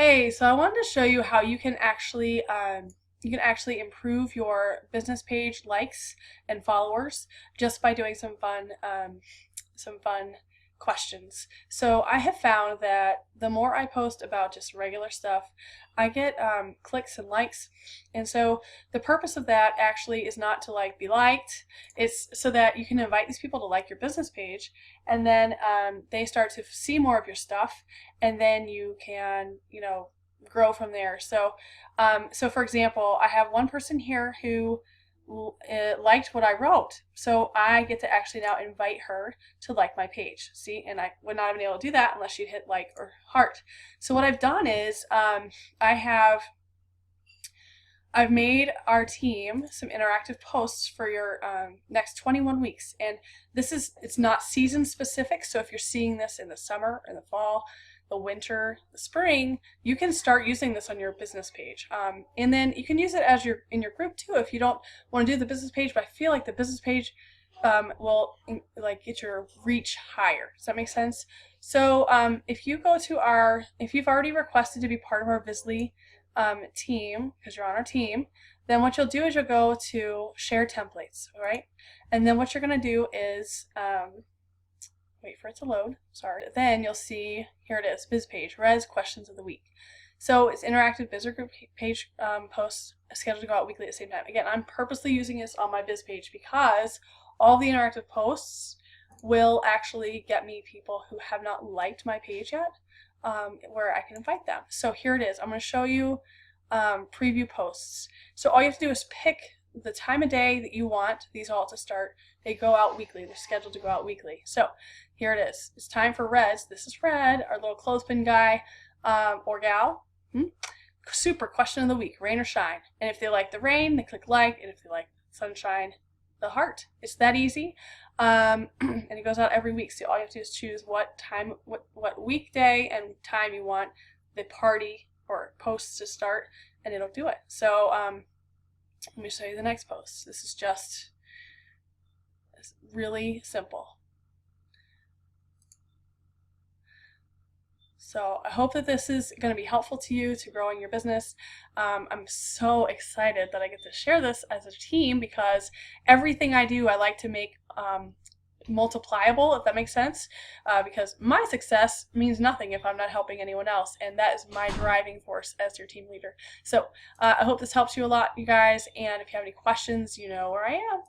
Hey, so I wanted to show you how you can actually improve your business page likes and followers just by doing some fun questions. So I have found that the more I post about just regular stuff, I get clicks and likes. And so the purpose of that actually is not to be liked. It's so that you can invite these people to like your business page, and then they start to see more of your stuff, and then you can grow from there. So for example, I have one person here who liked what I wrote. So I get to actually now invite her to like my page. See, and I would not have been able to do that unless you hit like or heart. So what I've done is I have I've made our team some interactive posts for your next 21 weeks. And it's not season specific. So if you're seeing this in the summer, in the fall, the winter, the spring, you can start using this on your business page. And then you can use it as in your group too if you don't want to do the business page, but I feel like the business page will get your reach higher. Does that make sense? So if you've already requested to be part of our Visly team, because you're on our team, then what you'll do is you'll go to share templates, all right? And then what you're going to do is wait for it to load, sorry. Then you'll see, here it is, biz page, res questions of the week. So it's interactive biz or group page posts scheduled to go out weekly at the same time. Again, I'm purposely using this on my biz page because all the interactive posts will actually get me people who have not liked my page yet, where I can invite them. So here it is. I'm going to show you preview posts. So all you have to do is pick the time of day that you want these all to start. They go out weekly. They're scheduled to go out weekly. So here it is. It's time for Reds. This is Red, our little clothespin guy or gal. Super question of the week, rain or shine. And if they like the rain, they click like, and if they like sunshine, the heart. It's that easy. And it goes out every week. So all you have to do is choose what time, what weekday and time you want the party or posts to start, and it'll do it. So let me show you the next post. This is just really simple. So I hope that this is going to be helpful to you to growing your business. I'm so excited that I get to share this as a team because everything I do I like to make multipliable, if that makes sense, because my success means nothing if I'm not helping anyone else, and that is my driving force as your team leader. So I hope this helps you a lot, you guys, and if you have any questions, you know where I am.